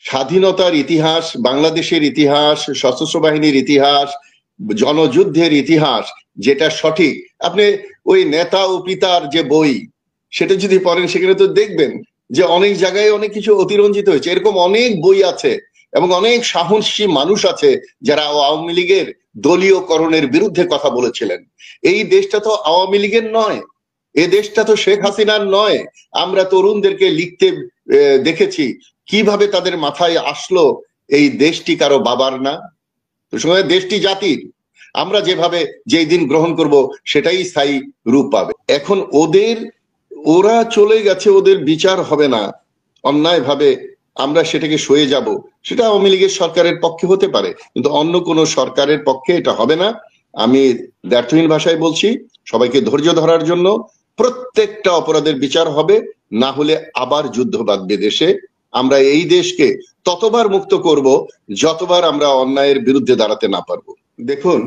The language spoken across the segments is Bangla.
স্বাধীনতার ইতিহাস, বাংলাদেশের ইতিহাস, সশস্ত্র বাহিনীর ইতিহাস, জনযুদ্ধের ইতিহাস যেটা সঠিক, আপনি ওই নেতা ও পিতার যে বই সেটা যদি পড়েন সেখানে তো দেখবেন যে অনেক জায়গায় অনেক কিছু অতিরঞ্জিত হয়েছে। এরকম অনেক বই আছে এবং অনেক সাহসী মানুষ আছে যারা আওয়ামী লীগের দলীয়করণের বিরুদ্ধে কথা বলেছিলেন। এই দেশটা তো আওয়ামী লীগের নয়, এ দেশটা তো শেখ হাসিনার নয়। আমরা তরুণদেরকে লিখতে দেখেছি কিভাবে তাদের মাথায় আসলো এই দেশটি কারো বাবার না, দেশটি জাতির। আমরা যেভাবে যেই দিন গ্রহণ করব সেটাই স্থায়ী রূপ পাবে। এখন ওরা চলে গেছে, ওদের বিচার হবে না অন্যায় ভাবে, আমরা সেটাকে সয়ে যাব, সেটা আওয়ামী লীগের সরকারের পক্ষে হতে পারে, কিন্তু অন্য কোনো সরকারের পক্ষে এটা হবে না। আমি ব্যর্থহীন ভাষায় বলছি, সবাইকে ধৈর্য ধরার জন্য। প্রত্যেকটা অপরাধের বিচার হবে, না হলে আবার যুদ্ধ বাঁধবে দেশে। আমরা এই দেশকে ততবার মুক্ত করব যতবার আমরা অন্যায়ের বিরুদ্ধে দাঁড়াতে না পারবো। দেখুন,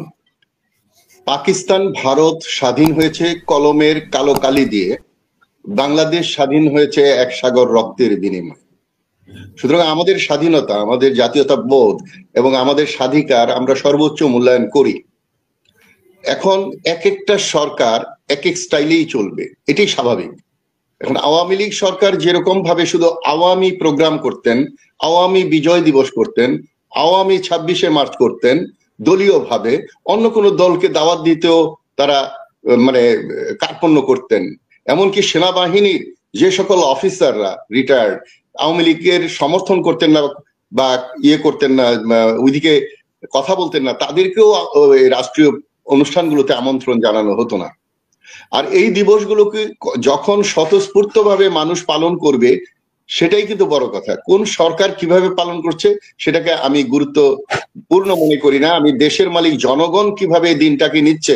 পাকিস্তান ভারত স্বাধীন হয়েছে কলমের কালো কালি দিয়ে, বাংলাদেশ স্বাধীন হয়েছে এক সাগর রক্তের বিনিময়ে। সুতরাং আমাদের স্বাধীনতা, আমাদের জাতীয়তা বোধ এবং আমাদের স্বাধিকার আমরা সর্বোচ্চ মূল্যায়ন করি। এখন এক একটা সরকার এক এক স্টাইলেই চলবে, এটাই স্বাভাবিক। এখন আওয়ামী লীগ সরকার যেরকম ভাবে শুধু আওয়ামী প্রোগ্রাম করতেন, আওয়ামী বিজয় দিবস করতেন, আওয়ামী 26শে মার্চ করতেন, দলীয় ভাবে অন্য কোনো দলকে দাওয়াত দিতেও তারা মানে কার্পণ্য করতেন। এমনকি সেনাবাহিনীর যে সকল অফিসাররা রিটায়ার্ড আওয়ামী লীগের সমর্থন করতেন না বা করতেন না, ওইদিকে কথা বলতেন না, তাদেরকেও রাষ্ট্রীয় অনুষ্ঠানগুলোতে আমন্ত্রণ জানানো হতো না। আর এই দিবসগুলোকে যখন স্বতঃস্ফূর্তভাবে মানুষ পালন করবে সেটাই কিন্তু বড় কথা। কোন সরকার কিভাবে পালন করছে সেটাকে আমি গুরুত্বপূর্ণ মনে করি না। আমি দেশের মালিক জনগণ কিভাবে এই দিনটাকে নিচ্ছে।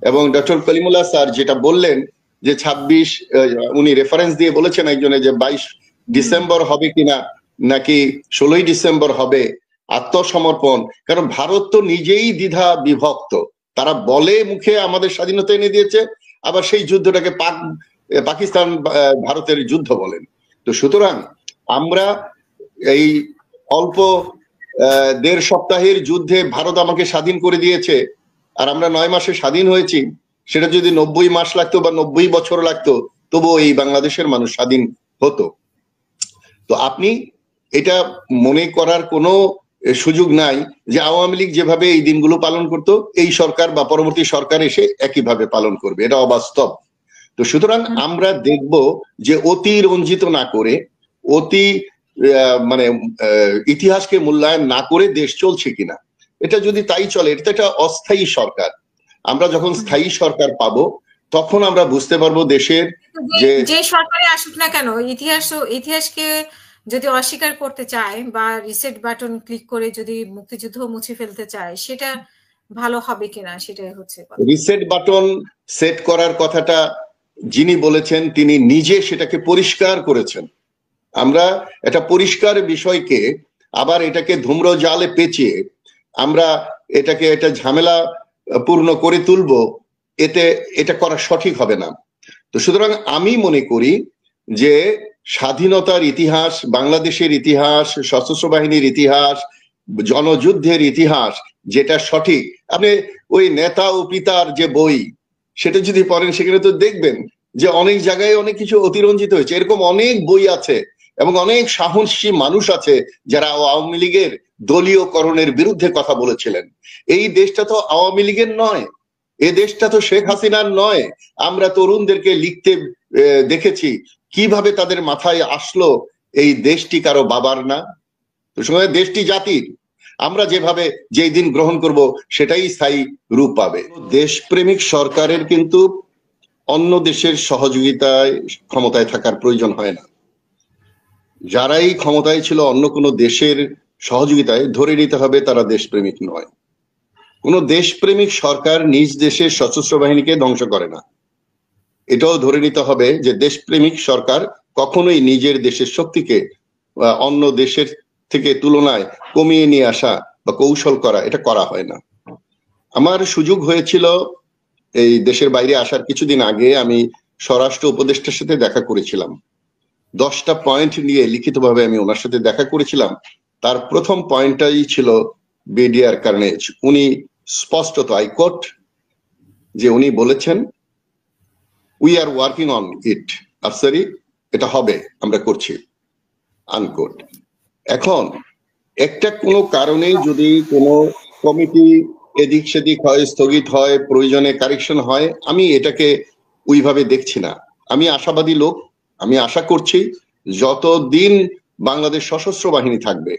এবং ডক্টর কলিমুল্লাহ স্যার যেটা বললেন যে 26, উনি রেফারেন্স দিয়ে বলেছেন একজনে যে 22 ডিসেম্বর হবে কিনা নাকি 16ই ডিসেম্বর হবে, আত্মসমর্পণ। কারণ ভারত তো নিজেই দ্বিধা বিভক্ত। তারা বলে মুখে আমাদের স্বাধীনতা এনে দিয়েছে, আবার সেই যুদ্ধটাকে পাকিস্তান ভারতের যুদ্ধ বলেন। তো সুতরাং আমরা এই অল্প 1.5 সপ্তাহের যুদ্ধে ভারত আমাকে স্বাধীন করে দিয়েছে, আর আমরা 9 মাসে স্বাধীন হয়েছি। সেটা যদি 90 মাস লাগতো বা 90 বছর লাগতো, তবুও এই বাংলাদেশের মানুষ স্বাধীন হতো। তো আপনি এটা মনে করার কোনো সুযোগ নাই যে আওয়ামী লীগ যেভাবে এই দিনগুলো পালন করতো এই সরকার বা পরবর্তী সরকার এসে একইভাবে পালন করবে, এটা অবাস্তব। তো সুতরাং আমরা দেখব যে অতি রঞ্জিত না করে, অতি মানে ইতিহাসকে মূল্যায়ন না করে দেশ চলছে কিনা। এটা যদি তাই চলে, এটা একটা অস্থায়ী সরকার। আমরা যখন স্থায়ী সরকার পাবো তখন আমরা বুঝতে পারবো দেশের যে সরকারে আসুক না কেন, ইতিহাসকে যদি অস্বীকার করতে চায় বা রিসেট বাটন ক্লিক করে যদি মুক্তিযুদ্ধ মুছে ফেলতে চায়, সেটা ভালো হবে কিনা সেটাই হচ্ছে। রিসেট বাটন সেট করার কথাটা যিনি বলেছেন তিনি নিজে সেটাকে পরিষ্কার করেছেন। আমরা একটা পরিষ্কার বিষয়কে আবার এটাকে ধূম্র জালে পেঁচিয়ে আমরা এটাকে একটা ঝামেলা পূর্ণ করে তুলবো, এটা করা সঠিক হবে না। তো সুতরাং আমি মনে করি যে স্বাধীনতার ইতিহাস, বাংলাদেশের ইতিহাস, সশস্ত্র বাহিনীর ইতিহাস, জনযুদ্ধের ইতিহাস যেটা সঠিক, আপনি ওই নেতা ও পিতার যে বই সেটা যদি পড়েন সেখানে তো দেখবেন যে অনেক জায়গায় অনেক কিছু অতিরঞ্জিত হয়েছে। এরকম অনেক বই আছে এবং অনেক সাহসী মানুষ আছে যারা আওয়ামী লীগের দলীয়করণের বিরুদ্ধে কথা বলেছিলেন। এই দেশটা তো আওয়ামী লীগের নয়, এ দেশটা তো শেখ হাসিনার নয়। আমরা তরুণদেরকে লিখতে দেখেছি কিভাবে তাদের মাথায় আসলো এই দেশটি কারো বাবার না, দেশটি জাতির। আমরা যেভাবে যেই দিন গ্রহণ করব সেটাই স্থায়ী রূপ পাবে। দেশপ্রেমিক সরকারের কিন্তু অন্য দেশের সহযোগিতায় ক্ষমতায় থাকার প্রয়োজন হয় না। যারাই ক্ষমতায় ছিল অন্য কোনো দেশের সহযোগিতায় ধরে নিতে হবে তারা দেশপ্রেমিক নয়। কোন দেশপ্রেমিক সরকার নিজ দেশের সশস্ত্র বাহিনীকে ধ্বংস করে না। এটাও ধরে নিতে হবে যে দেশপ্রেমিক সরকার কখনোই নিজের দেশের শক্তিকে অন্য দেশের থেকে তুলনায় কমিয়ে নিয়ে আসা বা কৌশল করা, এটা করা হয় না। আমার সুযোগ হয়েছিল এই দেশের বাইরে আসার কিছুদিন আগে, আমি স্বরাষ্ট্র উপদেষ্টার সাথে দেখা করেছিলাম। 10টা পয়েন্ট নিয়ে লিখিতভাবে আমি ওনার সাথে দেখা করেছিলাম। তার প্রথম পয়েন্টটাই ছিল বিডিআর কার্নেজ। উনি স্পষ্টত আই কোট যে উনি বলেছেন we are working on it, Afsari এটা হবে, আমরা করছি, আনকোট। এখন একটা কোনো কারণে যদি কোনো কমিটি এদিক সেদিক হয়, স্থগিত হয়, প্রয়োজনে কারেকশন হয়, আমি এটাকে ওইভাবে দেখছি না। আমি আশাবাদী লোক, আমি আশা করছি যতদিন বাংলাদেশ সশস্ত্র বাহিনী থাকবে,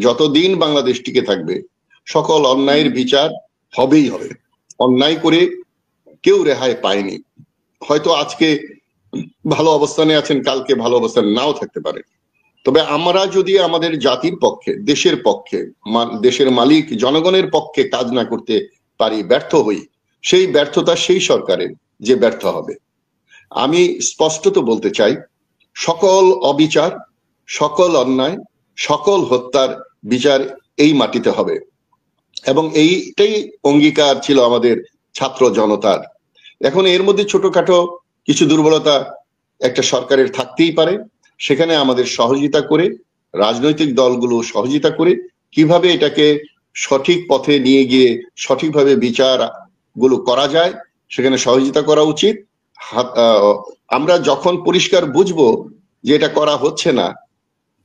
যতদিন বাংলাদেশ টিকে থাকবে, সকল অন্যায়ের বিচার হবেই হবে। অন্যায় করে কেউ রেহাই পায়নি। হয়তো আজকে ভালো অবস্থানে আছেন, কালকে ভালো অবস্থানে নাও থাকতে পারে। তবে আমরা যদি আমাদের জাতির পক্ষে, দেশের পক্ষে, দেশের মালিক জনগণের পক্ষে কাজ না করতে পারি, ব্যর্থ হই, সেই ব্যর্থতা সেই সরকারের যে ব্যর্থ হবে। আমি স্পষ্টত বলতে চাই, সকল অবিচার, সকল অন্যায়, সকল হত্যার বিচার এই মাটিতে হবে, এবং এইটাই অঙ্গীকার ছিল আমাদের ছাত্র জনতার। এখন এর মধ্যে ছোটখাটো কিছু দুর্বলতা একটা সরকারের থাকতেই পারে, সেখানে আমাদের সহযোগিতা করে, রাজনৈতিক দলগুলো সহযোগিতা করে কিভাবে এটাকে সঠিক পথে নিয়ে গিয়ে সঠিকভাবে বিচার গুলো করা যায়, সেখানে সহযোগিতা করা উচিত। আমরা যখন পরিষ্কার বুঝবো যে এটা করা হচ্ছে না,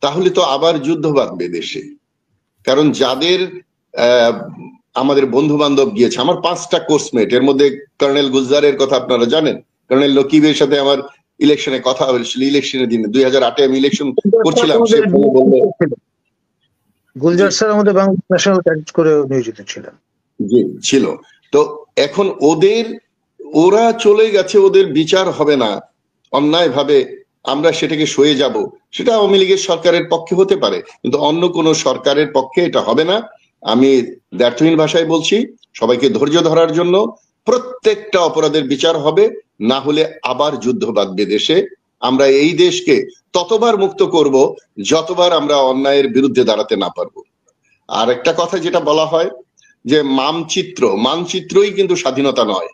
তাহলে তো আবার যুদ্ধ বাঁধবে দেশে। কারণ যাদের আমাদের বন্ধু বান্ধব গিয়েছে, আমার 5টা কোর্সমেট, এর মধ্যে কর্নেল গুলজারের কথা আপনারা জানেন, কর্নেল নকিবের সাথে আমার ইলেকশনে কথা হয়েছিল, ইলেকশনের দিনে 2008-এ আমি ইলেকশন করছিলাম। গুলজার স্যার আমাদের বাংলাদেশ ন্যাশনাল ক্যাডেট করে নিয়োজিত ছিলেন। জি ছিল। তো এখন ওরা চলে গেছে, ওদের বিচার হবে না, অন্যায় ভাবে আমরা সেটাকে সয়ে যাব, সেটা আওয়ামী লীগের সরকারের পক্ষে হতে পারে, কিন্তু অন্য কোনো সরকারের পক্ষে এটা হবে না। আমি ব্যর্থহীন ভাষায় বলছি, সবাইকে ধৈর্য ধরার জন্য। প্রত্যেকটা অপরাধের বিচার হবে, না হলে আবার যুদ্ধ বাঁধবে দেশে। আমরা এই দেশকে ততবার মুক্ত করব যতবার আমরা অন্যায়ের বিরুদ্ধে দাঁড়াতে না পারবো। আর একটা কথা যেটা বলা হয় যে মানচিত্রই কিন্তু স্বাধীনতা নয়,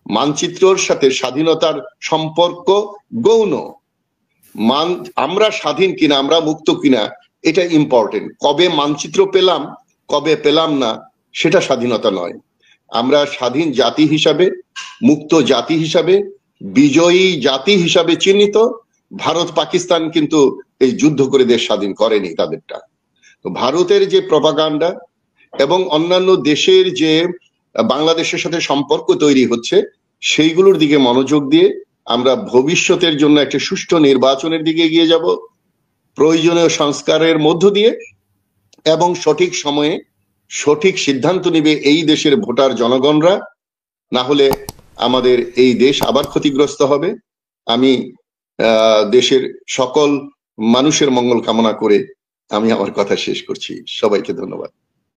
মানচিত্রর সাথে স্বাধীনতার সম্পর্ক গৌণ। আমরা স্বাধীন কিনা, আমরা মুক্ত কিনা, এটা ইম্পর্টেন্ট। কবে মানচিত্র পেলাম, কবে পেলাম না, সেটা স্বাধীনতা নয়। আমরা স্বাধীন জাতি হিসাবে, মুক্ত জাতি হিসাবে, বিজয়ী জাতি হিসাবে চিহ্নিত। ভারত পাকিস্তান কিন্তু এই যুদ্ধ করে দেশ স্বাধীন করেনি তাদেরটা। ভারতের যে প্রপাগান্ডা এবং অন্যান্য দেশের যে বাংলাদেশের সাথে সম্পর্ক তৈরি হচ্ছে, সেইগুলোর দিকে মনোযোগ দিয়ে আমরা ভবিষ্যতের জন্য একটা সুষ্ঠু নির্বাচনের দিকে এগিয়ে যাব, প্রয়োজনীয় সংস্কারের মধ্য দিয়ে, এবং সঠিক সময়ে সঠিক সিদ্ধান্ত নিবে এই দেশের ভোটার জনগণরা। না হলে আমাদের এই দেশ আবার ক্ষতিগ্রস্ত হবে। আমি দেশের সকল মানুষের মঙ্গল কামনা করে আমি আমার কথা শেষ করছি। সবাইকে ধন্যবাদ।